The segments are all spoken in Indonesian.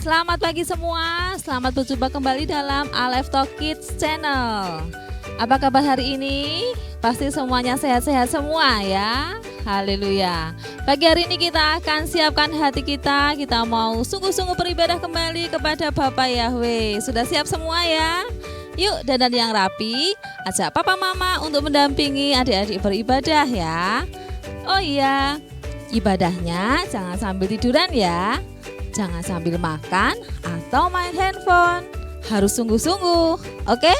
Selamat pagi semua, selamat berjumpa kembali dalam Alive Talk Kids Channel. Apa kabar hari ini? Pasti semuanya sehat-sehat semua ya. Haleluya. Pagi hari ini kita akan siapkan hati kita mau sungguh-sungguh beribadah kembali kepada Bapak Yahweh. Sudah siap semua ya? Yuk dandan yang rapi, ajak papa mama untuk mendampingi adik-adik beribadah ya. Oh iya, ibadahnya jangan sambil tiduran ya. Jangan sambil makan atau main handphone. Harus sungguh-sungguh, oke?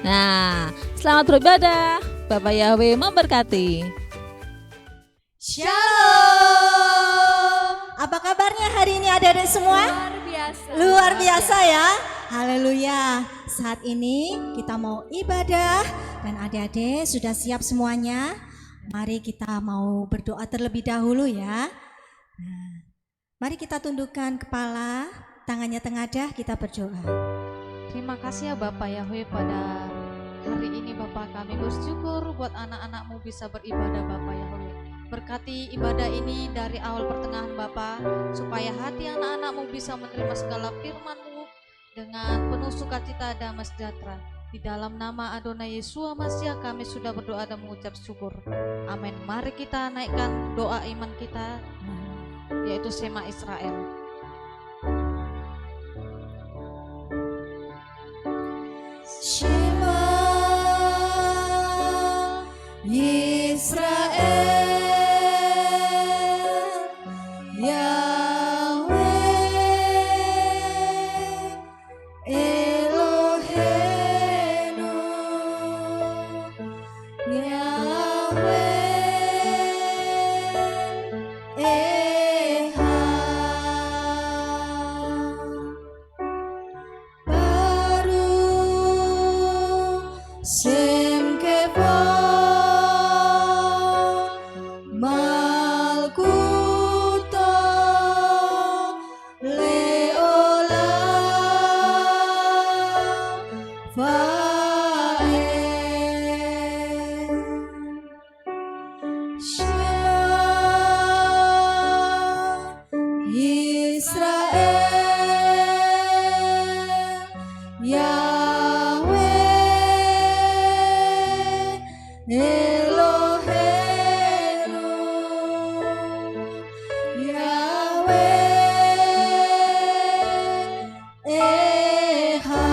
Nah, selamat beribadah. Bapak Yahweh memberkati. Shalom. Apa kabarnya hari ini adik-adik semua? Luar biasa ya. Haleluya. Saat ini kita mau ibadah dan adik-adik sudah siap semuanya. Mari kita mau berdoa terlebih dahulu ya. Nah, mari kita tundukkan kepala, tangannya tengadah, kita berdoa. Terima kasih ya Bapak Yahweh, pada hari ini Bapak kami bersyukur buat anak-anak-Mu bisa beribadah Bapak Yahweh. Berkati ibadah ini dari awal pertengahan Bapak, supaya hati anak-anak-Mu bisa menerima segala firman-Mu dengan penuh sukacita dan damai sejahtera. Di dalam nama Adonai Yeshua Mashiach kami sudah berdoa dan mengucap syukur. Amin. Mari kita naikkan doa iman kita, yaitu Shema Israel. Shema Israel, Yahweh Eloheinu, Yahweh Echad, Baruch Shem Kevod, Malkuto Leolam Vaed. Shema Israel, Yahweh Eloheinu, Yahweh Echad,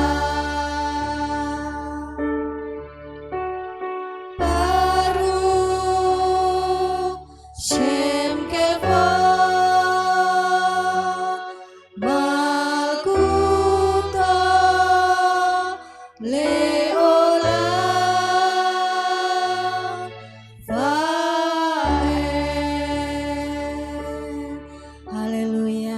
Baruch Shem Kevod, Malkuto Leolam Vaed. Haleluya.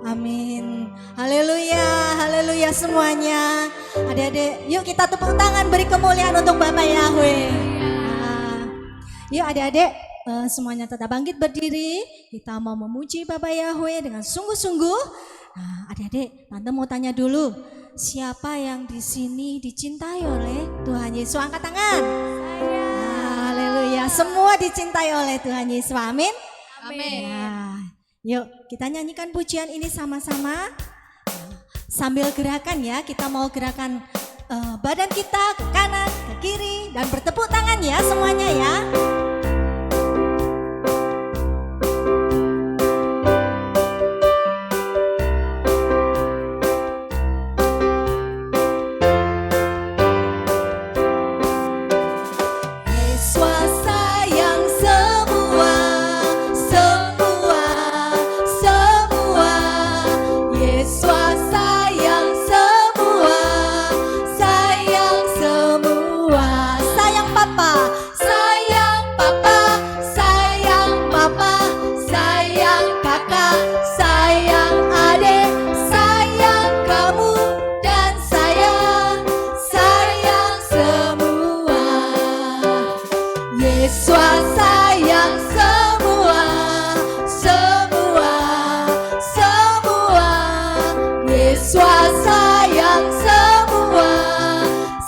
Amin. Haleluya. Haleluya semuanya. Adik-adik, yuk kita tepuk tangan beri kemuliaan untuk Bapak Yahweh. Nah, yuk adik-adik, semuanya tetap bangkit berdiri. Kita mau memuji Bapak Yahweh dengan sungguh-sungguh. Nah, adik-adik, tante mau tanya dulu, siapa yang di sini dicintai oleh Tuhan Yesus? Angkat tangan. Nah, haleluya, semua dicintai oleh Tuhan Yesus. Amin. Amin. Nah, yuk kita nyanyikan pujian ini sama-sama. Sambil gerakan ya, kita mau gerakan badan kita ke kanan, ke kiri, dan bertepuk tangan ya semuanya ya. Yesus sayang semua, semua, semua. Yesus sayang semua, sayang semua. Sayang Papa, sayang Papa, sayang Mama, sayang kakak, sayang adik, sayang kamu dan sayang semua. Yesus sayang semua, semua, semua. Yesus sayang semua,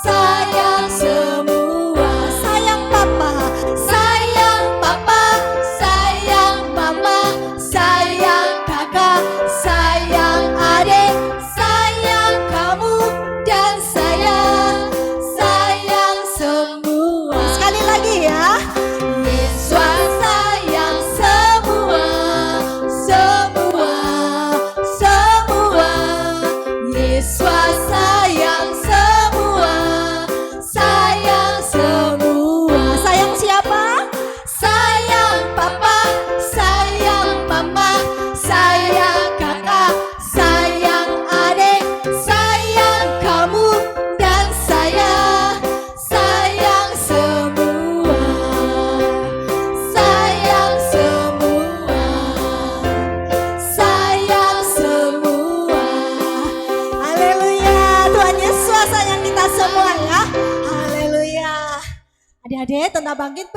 sayang semua. Sayang Papa, sayang Papa, sayang Mama, sayang kakak, sayang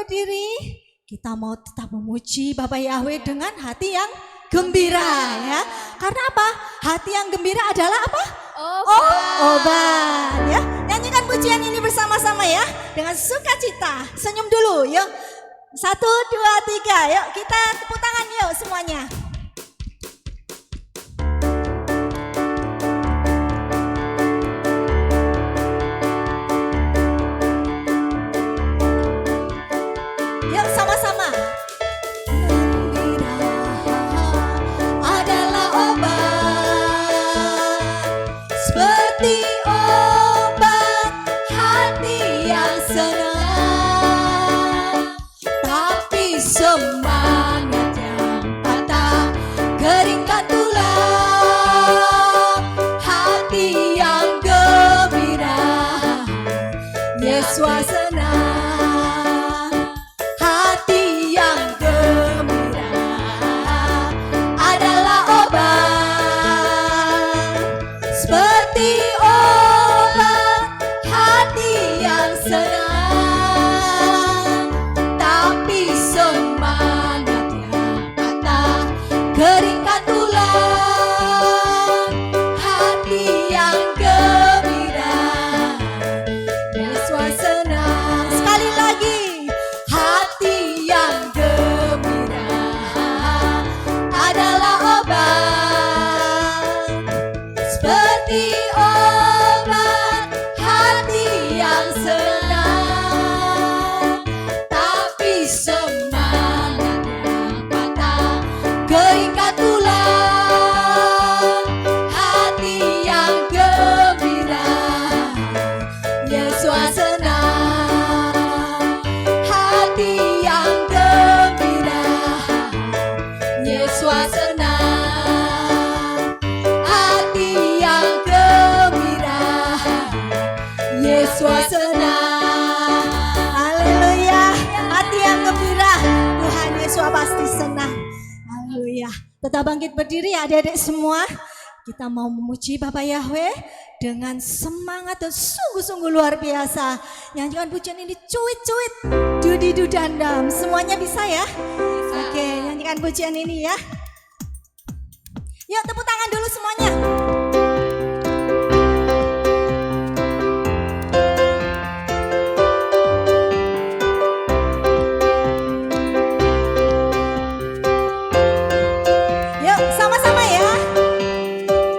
berdiri. Kita mau tetap memuji Bapak Yahweh dengan hati yang gembira ya. Karena apa? Hati yang gembira adalah apa? Obat ya. Nyanyikan pujian ini bersama-sama ya. Dengan sukacita. Senyum dulu yuk. 1, 2, 3. Yuk kita tepuk tangan yuk semuanya. Yuk sama-sama. Gembira adalah obat, seperti obat hati yang senang. Tapi semangat yang patah keringkan tulang. Hati yang gembira Yesus senang. Hati yang gembira adalah obat, seperti obat hati yang senang. Tapi semangat yang patah keringkan tulang. Hati yang gembira Yesus senang. Sekali lagi. Hati yang gembira adalah obat, seperti obat hati yang senang. Tapi semangat yang patah keringkan tulang. Hati yang gembira Yesus senang. Hati yang gembira Yesus senang. Hati yang gembira Yesus senang. Haleluya. Hati yang gembira Tuhan Yesus pasti senang. Haleluya. Tetap bangkit berdiri ya adik-adik semua. Kita mau memuji Bapak Yahweh dengan semangat dan sungguh-sungguh luar biasa. Nyanyikan pujian ini cuit-cuit, dudidu dandam. Semuanya bisa ya? Oke, nyanyikan pujian ini ya. Yuk tepuk tangan dulu semuanya. Yuk sama-sama ya.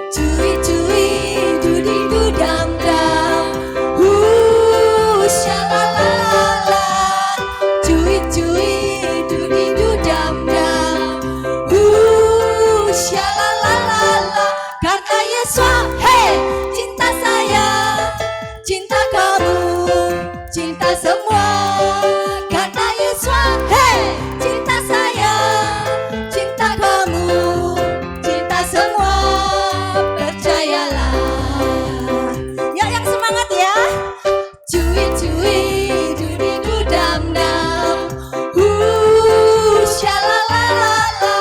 Cuit-cuit, dudidu dam-dam, shalalala. Cuit-cuit, dudidu dam-dam, shalalala. Karena Yesus, hey, cinta saya, cinta kamu, cinta semua. Karena Yesus, hey, cinta saya, cinta kamu, cinta semua. Percayalah. Ya yang semangat ya. Cuit-cuit, dudidu dam-dam, shalalala.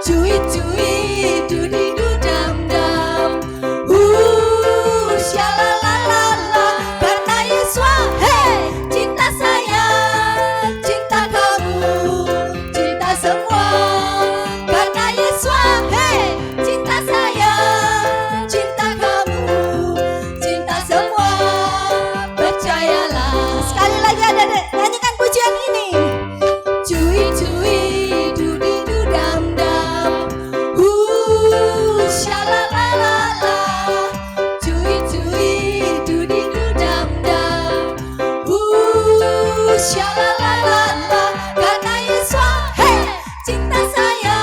Cuit-cuit, dudidu dam-dam, shalalala. Karena Yesus, hey, cinta saya, cinta kamu, cinta semua. Karena Yesus, hey, cinta saya, cinta kamu, cinta semua. Percayalah. Sekali lagi adik-adik, nyanyikan pujian ini. Cuit-cuit, dudidu dam-dam, shalalala. Cuit-cuit, dudidu dam-dam, shalalala. Karena Yesus, hey, cinta saya,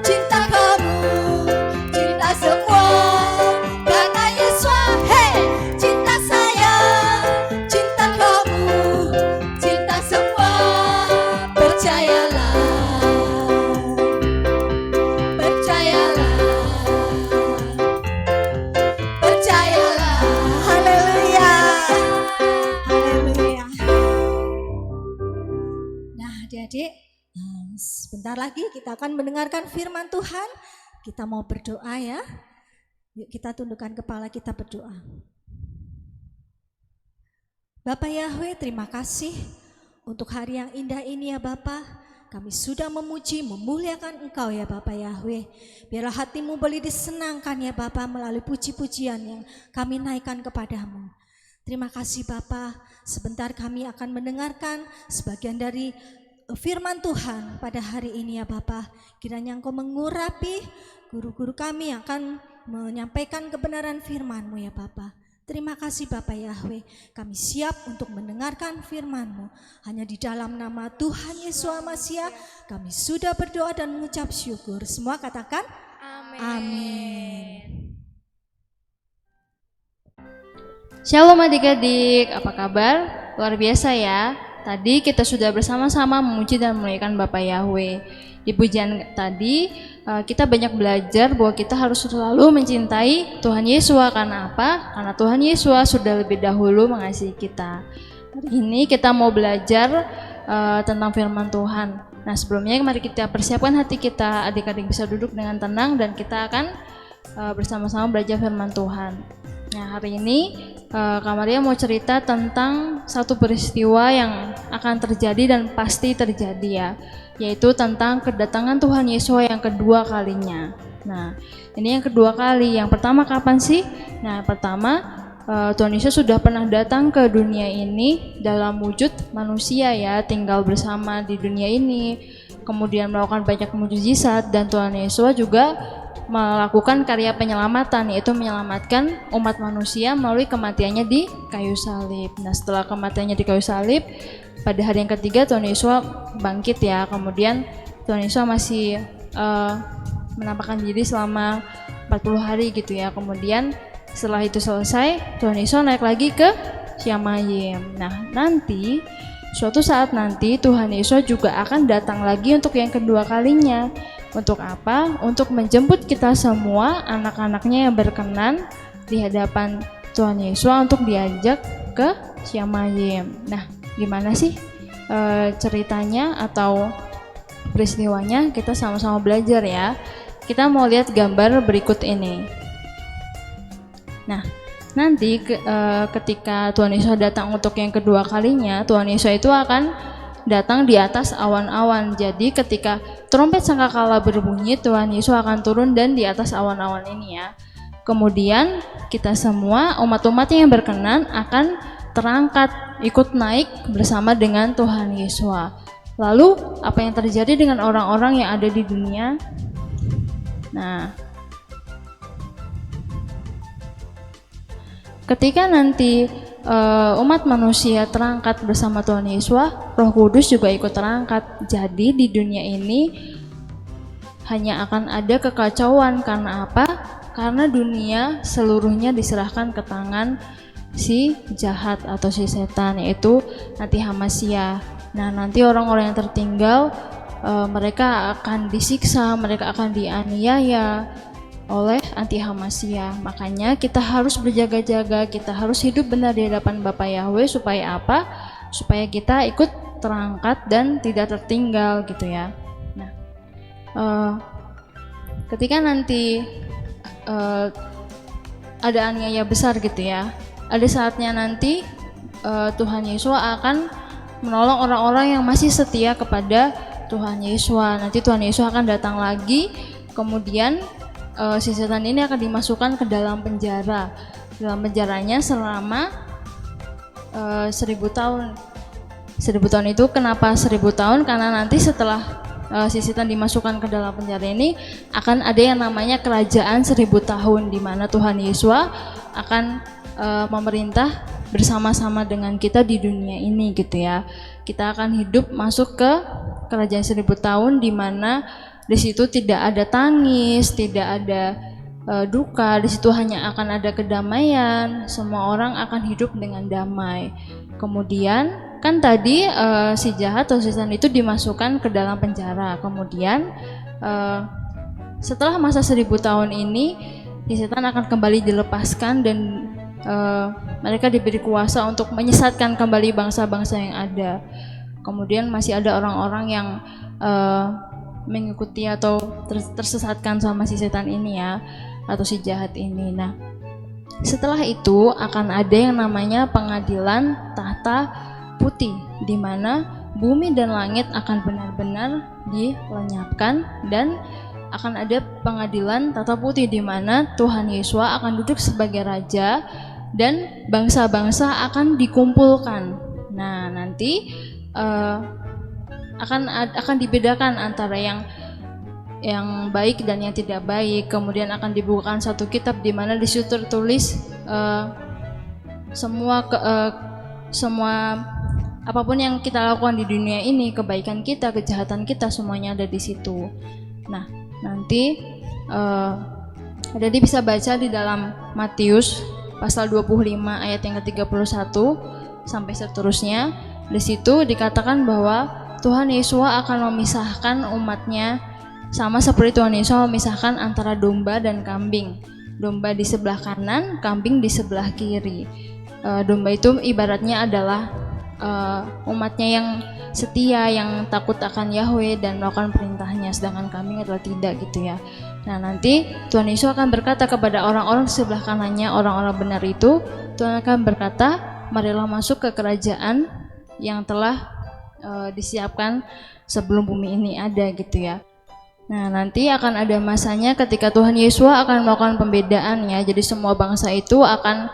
cinta kamu, cinta semua. Karena Yesus, hey, cinta saya, cinta kamu, cinta semua. Percayalah. Percayalah. Percayalah. Haleluya. Haleluya. Nah adik-adik, sebentar lagi kita akan mendengarkan firman Tuhan. Kita mau berdoa ya. Yuk kita tundukkan kepala, kita berdoa. Bapak Yahweh, terima kasih untuk hari yang indah ini ya Bapa, kami sudah memuji, memuliakan Engkau ya Bapa Yahweh. Biarlah hatimu boleh disenangkan ya Bapa melalui puji-pujian yang kami naikkan kepadamu. Terima kasih Bapa. Sebentar kami akan mendengarkan sebagian dari firman Tuhan pada hari ini ya Bapa. Kiranya Engkau mengurapi guru-guru kami yang akan menyampaikan kebenaran firman-Mu ya Bapa. Terima kasih Bapak Yahweh, kami siap untuk mendengarkan firman-Mu. Hanya di dalam nama Tuhan Yesua Masiah kami sudah berdoa dan mengucap syukur. Semua katakan amin. Shalom adik-adik, apa kabar? Luar biasa ya. Tadi kita sudah bersama-sama memuji dan memuliakan Bapak Yahweh. Di pujian tadi kita banyak belajar bahwa kita harus selalu mencintai Tuhan Yesus. Karena apa? Karena Tuhan Yesus sudah lebih dahulu mengasihi kita. Hari ini kita mau belajar tentang firman Tuhan. Nah sebelumnya mari kita persiapkan hati kita, adik-adik bisa duduk dengan tenang dan kita akan bersama-sama belajar firman Tuhan. Nah hari ini Kak Maria mau cerita tentang satu peristiwa yang akan terjadi dan pasti terjadi ya, yaitu tentang kedatangan Tuhan Yesus yang kedua kalinya. Nah ini yang kedua kali, yang pertama kapan sih? Nah pertama Tuhan Yesus sudah pernah datang ke dunia ini dalam wujud manusia ya, tinggal bersama di dunia ini, kemudian melakukan banyak mukjizat, dan Tuhan Yesus juga melakukan karya penyelamatan, yaitu menyelamatkan umat manusia melalui kematiannya di kayu salib. Nah setelah kematiannya di kayu salib, pada hari yang ketiga Tuhan Yesus bangkit ya. Kemudian Tuhan Yesus masih menampakkan diri selama 40 hari gitu ya. Kemudian setelah itu selesai, Tuhan Yesus naik lagi ke Syamayim. Nah nanti suatu saat nanti Tuhan Yesus juga akan datang lagi untuk yang kedua kalinya. Untuk apa? Untuk menjemput kita semua, anak-anaknya yang berkenan di hadapan Tuhan Yesus untuk diajak ke Syamayim. Nah, gimana sih ceritanya atau peristiwanya? Kita sama-sama belajar ya. Kita mau lihat gambar berikut ini. Nah, nanti ketika Tuhan Yesus datang untuk yang kedua kalinya, Tuhan Yesus itu akan datang di atas awan-awan. Jadi ketika trompet sangkakala berbunyi, Tuhan Yesus akan turun dan di atas awan-awan ini ya. Kemudian kita semua umat-umat yang berkenan akan terangkat, ikut naik bersama dengan Tuhan Yesus. Lalu apa yang terjadi dengan orang-orang yang ada di dunia? Nah, ketika nanti umat manusia terangkat bersama Tuhan Yesus, Roh Kudus juga ikut terangkat. Jadi di dunia ini hanya akan ada kekacauan. Karena apa? Karena dunia seluruhnya diserahkan ke tangan si jahat atau si setan, yaitu nanti Hamasya. Nah nanti orang-orang yang tertinggal mereka akan disiksa, mereka akan dianiaya oleh anti Hamasya. Makanya kita harus berjaga-jaga, kita harus hidup benar di hadapan Bapak Yahweh. Supaya apa? Supaya kita ikut terangkat dan tidak tertinggal gitu ya. Nah ketika nanti ada aniaya besar gitu ya, ada saatnya nanti Tuhan Yesus akan menolong orang-orang yang masih setia kepada Tuhan Yesus. Nanti Tuhan Yesus akan datang lagi, kemudian si setan ini akan dimasukkan ke dalam penjara. Dalam penjaranya selama 1000 tahun. 1000 tahun itu kenapa 1000 tahun? Karena nanti setelah si setan dimasukkan ke dalam penjara ini akan ada yang namanya kerajaan 1000 tahun, di mana Tuhan Yesus akan memerintah bersama-sama dengan kita di dunia ini gitu ya. Kita akan hidup masuk ke kerajaan 1000 tahun, di mana di situ tidak ada tangis, tidak ada duka. Di situ hanya akan ada kedamaian. Semua orang akan hidup dengan damai. Kemudian kan tadi si jahat atau setan itu dimasukkan ke dalam penjara. Kemudian setelah masa 1000 tahun ini, si setan akan kembali dilepaskan dan mereka diberi kuasa untuk menyesatkan kembali bangsa-bangsa yang ada. Kemudian masih ada orang-orang yang mengikuti atau tersesatkan sama si setan ini ya, atau si jahat ini. Nah setelah itu akan ada yang namanya pengadilan tahta putih, di mana bumi dan langit akan benar-benar dilenyapkan dan akan ada pengadilan tata putih, di mana Tuhan Yesus akan duduk sebagai raja dan bangsa-bangsa akan dikumpulkan. Nah, nanti akan dibedakan antara yang baik dan yang tidak baik. Kemudian akan dibukakan satu kitab di mana di situ tertulis semua apapun yang kita lakukan di dunia ini, kebaikan kita, kejahatan kita, semuanya ada di situ. Nah, nanti jadi bisa baca di dalam Matius pasal 25 ayat yang ke-31 sampai seterusnya. Di situ dikatakan bahwa Tuhan Yesus akan memisahkan umatnya, sama seperti Tuhan Yesus memisahkan antara domba dan kambing. Domba di sebelah kanan, kambing di sebelah kiri. Domba itu ibaratnya adalah umatnya yang setia, yang takut akan Yahweh dan melakukan perintahnya, sedangkan kambing adalah tidak, gitu ya. Nah, nanti Tuhan Yesus akan berkata kepada orang-orang di sebelah kanannya, orang-orang benar itu, Tuhan akan berkata, marilah masuk ke kerajaan yang telah disiapkan sebelum bumi ini ada, gitu ya. Nah, nanti akan ada masanya ketika Tuhan Yesus akan melakukan pembedaan, ya. Jadi semua bangsa itu akan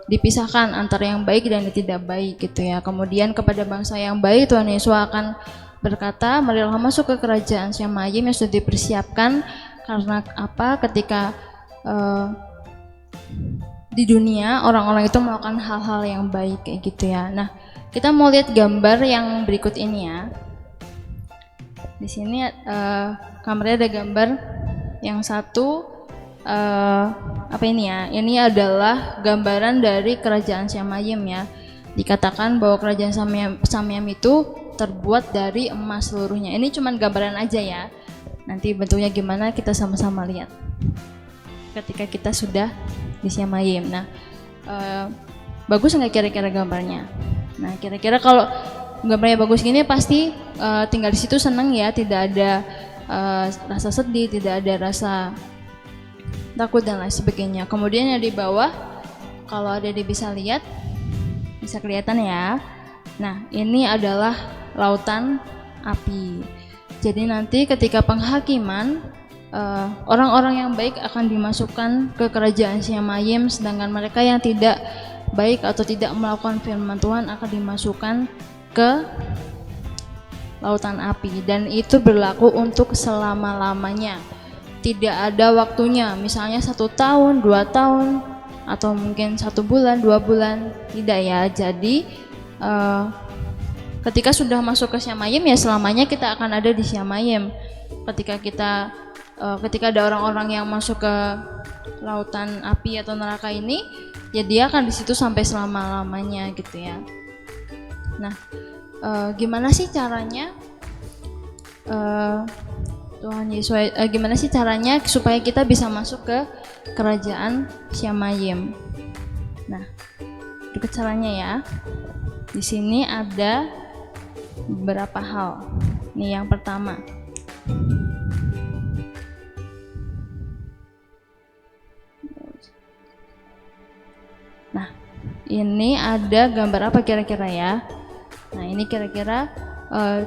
dipisahkan antara yang baik dan yang tidak baik, gitu ya. Kemudian kepada bangsa yang baik Tuhan Yesus akan berkata, marilah masuk ke kerajaan Syamayim yang sudah dipersiapkan. Karena apa? Ketika di dunia orang-orang itu melakukan hal-hal yang baik, kayak gitu ya. Nah, kita mau lihat gambar yang berikut ini ya. Di sini kameranya ada gambar yang satu. Apa ini ya? Ini adalah gambaran dari kerajaan Syamayim ya. Dikatakan bahwa kerajaan Syamayim itu terbuat dari emas seluruhnya. Ini cuman gambaran aja ya. Nanti bentuknya gimana kita sama-sama lihat ketika kita sudah di Syamayim. Nah, bagus nggak kira-kira gambarnya? Nah, kira-kira kalau gambarnya bagus gini pasti tinggal di situ seneng ya, tidak ada rasa sedih, tidak ada rasa takut dan lain sebagainya. Kemudian yang di bawah, kalau ada bisa lihat, bisa kelihatan ya. Nah, ini adalah lautan api. Jadi nanti ketika penghakiman, orang-orang yang baik akan dimasukkan ke kerajaan Syamayim, sedangkan mereka yang tidak baik atau tidak melakukan firman Tuhan akan dimasukkan ke lautan api, dan itu berlaku untuk selama-lamanya. Tidak ada waktunya, misalnya 1 tahun, 2 tahun, atau mungkin 1 bulan, 2 bulan, tidak ya. Jadi ketika sudah masuk ke Syamayim ya selamanya kita akan ada di Syamayim. Ketika ada orang-orang yang masuk ke lautan api atau neraka ini, ya dia akan di situ sampai selama-lamanya, gitu ya. Nah, gimana sih caranya? Tuhan Yesus, gimana sih caranya supaya kita bisa masuk ke kerajaan Syamayim? Nah, itu caranya ya. Di sini ada beberapa hal. Nih yang pertama. Nah, ini ada gambar apa kira-kira ya? Nah, ini kira-kira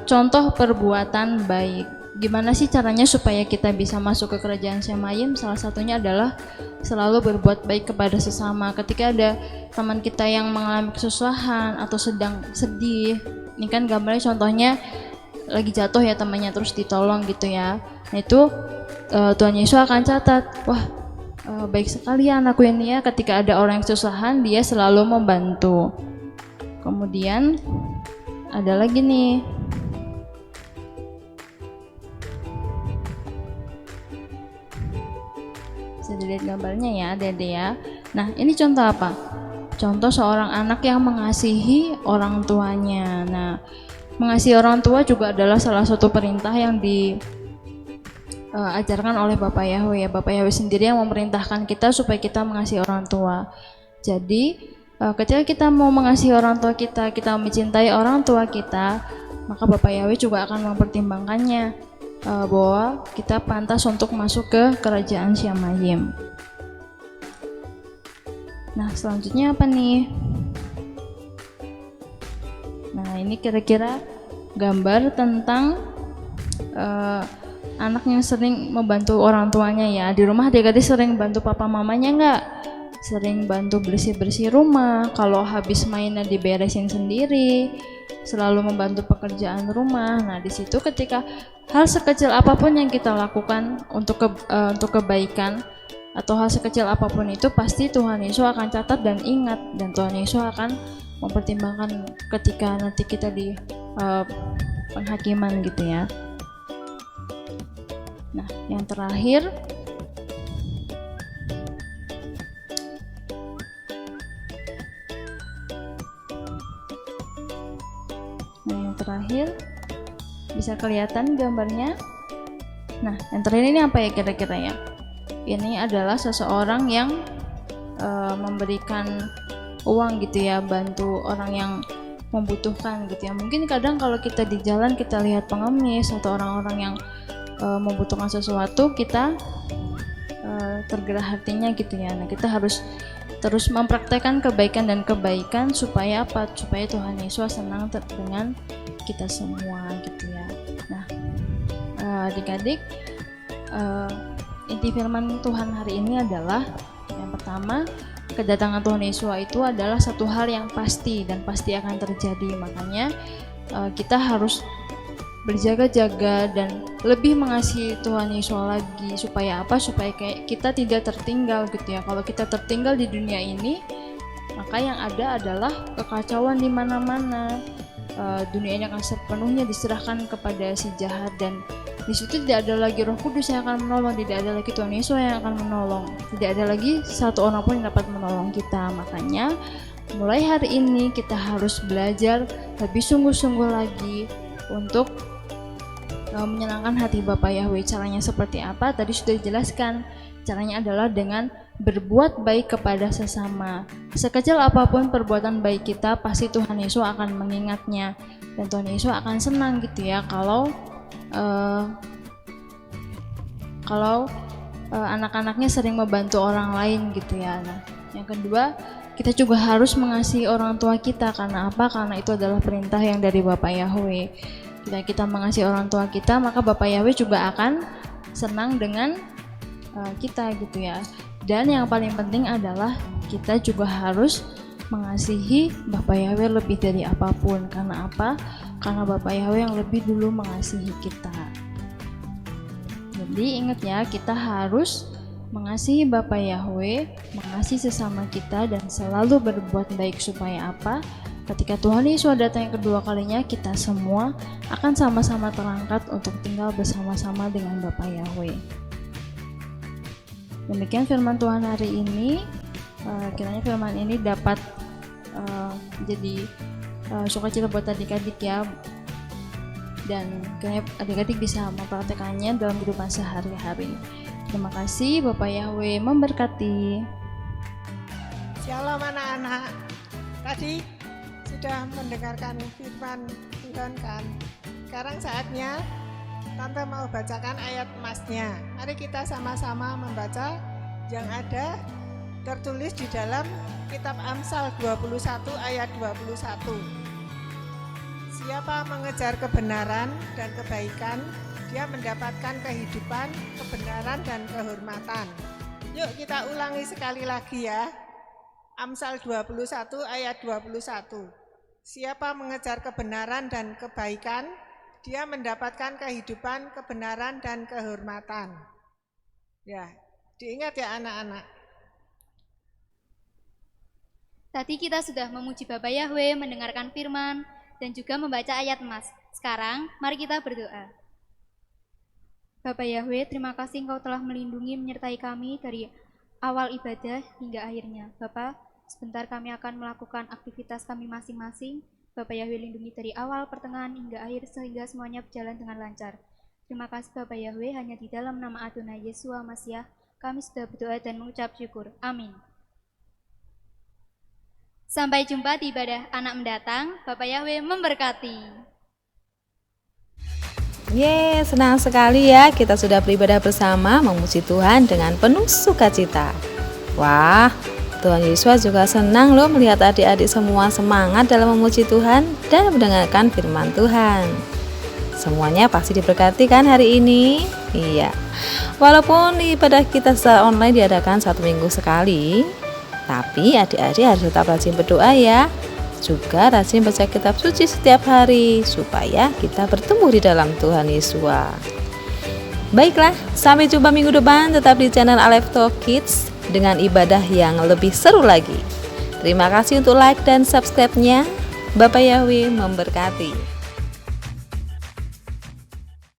contoh perbuatan baik. Gimana sih caranya supaya kita bisa masuk ke kerajaan Syamayim? Salah satunya adalah selalu berbuat baik kepada sesama. Ketika ada teman kita yang mengalami kesusahan atau sedang sedih, ini kan gambarnya contohnya lagi jatuh ya temannya, terus ditolong gitu ya. Nah itu Tuhan Yesus akan catat, wah baik sekali anakku ini ya, ketika ada orang yang kesusahan dia selalu membantu. Kemudian ada lagi nih, bisa dilihat gambarnya ya Dede ya. Nah ini contoh apa? Contoh seorang anak yang mengasihi orang tuanya. Nah, mengasihi orang tua juga adalah salah satu perintah yang diajarkan oleh Bapak Yahweh ya. Bapak Yahweh sendiri yang memerintahkan kita supaya kita mengasihi orang tua. Jadi ketika kita mau mengasihi orang tua kita, kita mencintai orang tua kita, maka Bapak Yahweh juga akan mempertimbangkannya bahwa kita pantas untuk masuk ke kerajaan Syamayim. Nah selanjutnya apa nih? ini kira-kira gambar tentang anak yang sering membantu orang tuanya ya. Di rumah adik-adik sering bantu papa mamanya enggak? Sering bantu bersih-bersih rumah, kalau habis mainnya diberesin sendiri, selalu membantu pekerjaan rumah. Nah, di situ ketika hal sekecil apapun yang kita lakukan untuk kebaikan atau hal sekecil apapun itu, pasti Tuhan Yesus akan catat dan ingat, dan Tuhan Yesus akan mempertimbangkan ketika nanti kita di penghakiman gitu ya. Nah, yang terakhir bisa kelihatan gambarnya. Nah, yang terakhir ini apa ya kira-kira ya? Ini adalah seseorang yang memberikan uang gitu ya, bantu orang yang membutuhkan gitu ya. Mungkin kadang kalau kita di jalan kita lihat pengemis atau orang-orang yang membutuhkan sesuatu, kita tergerak hatinya gitu ya. Nah, kita harus terus mempraktekkan kebaikan dan kebaikan supaya apa? Supaya Tuhan Yesus senang dengan kita semua gitu ya. Nah, adik-adik, inti firman Tuhan hari ini adalah yang pertama, kedatangan Tuhan Yesus itu adalah satu hal yang pasti dan pasti akan terjadi. Makanya kita harus berjaga-jaga dan lebih mengasihi Tuhan Yesus lagi. Supaya apa? Supaya kita tidak tertinggal gitu ya. Kalau kita tertinggal di dunia ini, maka yang ada adalah kekacauan di mana-mana. Dunia ini akan sepenuhnya diserahkan kepada si jahat, dan di situ tidak ada lagi Roh Kudus yang akan menolong, tidak ada lagi Tuhan Yesus yang akan menolong, tidak ada lagi satu orang pun yang dapat menolong kita. Makanya mulai hari ini kita harus belajar lebih sungguh-sungguh lagi untuk menyenangkan hati Bapa Yahweh. Caranya seperti apa? Tadi sudah dijelaskan. Caranya adalah dengan berbuat baik kepada sesama. Sekecil apapun perbuatan baik kita, pasti Tuhan Yesus akan mengingatnya, dan Tuhan Yesus akan senang gitu ya kalau anak-anaknya sering membantu orang lain gitu ya. Nah, yang kedua, kita juga harus mengasihi orang tua kita. Karena apa? Karena itu adalah perintah yang dari Bapa Yahweh. Kita mengasihi orang tua kita, maka Bapa Yahweh juga akan senang dengan kita gitu ya. Dan yang paling penting adalah kita juga harus mengasihi Bapa Yahweh lebih dari apapun. Karena apa? Karena Bapa Yahweh yang lebih dulu mengasihi kita. Jadi ingat ya, kita harus mengasihi Bapa Yahweh, mengasihi sesama kita, dan selalu berbuat baik. Supaya apa? Ketika Tuhan Yesus datang yang kedua kalinya, kita semua akan sama-sama terangkat untuk tinggal bersama-sama dengan Bapa Yahweh. Demikian firman Tuhan hari ini. Kiranya firman ini dapat jadi sukacita buat adik-adik ya, dan kiranya adik-adik bisa mempraktekannya dalam kehidupan sehari-hari. Terima kasih. Bapak Yahweh memberkati. Shalom anak-anak. Tadi sudah mendengarkan firman Tuhan kan. Sekarang saatnya Tante mau bacakan ayat emasnya. Mari kita sama-sama membaca yang ada tertulis di dalam kitab Amsal 21 ayat 21. Siapa mengejar kebenaran dan kebaikan, dia mendapatkan kehidupan, kebenaran dan kehormatan. Yuk kita ulangi sekali lagi ya. Amsal 21 ayat 21. Siapa mengejar kebenaran dan kebaikan, dia mendapatkan kehidupan, kebenaran, dan kehormatan. Ya, diingat ya anak-anak. Tadi kita sudah memuji Bapa Yahweh, mendengarkan firman, dan juga membaca ayat emas. Sekarang, mari kita berdoa. Bapa Yahweh, terima kasih Engkau telah melindungi, menyertai kami dari awal ibadah hingga akhirnya. Bapa, sebentar kami akan melakukan aktivitas kami masing-masing. Bapa Yahweh lindungi dari awal, pertengahan, hingga akhir sehingga semuanya berjalan dengan lancar. Terima kasih Bapa Yahweh, hanya di dalam nama Adonai Yeshua Masiah kami sudah berdoa dan mengucap syukur. Amin. Sampai jumpa di ibadah anak mendatang. Bapa Yahweh memberkati. Senang sekali ya kita sudah beribadah bersama memuji Tuhan dengan penuh sukacita. Wah, Tuhan Yesus juga senang loh melihat adik-adik semua semangat dalam memuji Tuhan dan mendengarkan firman Tuhan. Semuanya pasti diberkati kan hari ini? Iya. Walaupun ibadah kita secara online diadakan 1 minggu sekali, tapi adik-adik harus tetap rajin berdoa ya. Juga rajin baca kitab suci setiap hari supaya kita bertumbuh di dalam Tuhan Yesus. Baiklah, sampai jumpa minggu depan tetap di channel Alive Talk Kids dengan ibadah yang lebih seru lagi. Terima kasih untuk like dan subscribe-nya. Bapak Yahweh memberkati.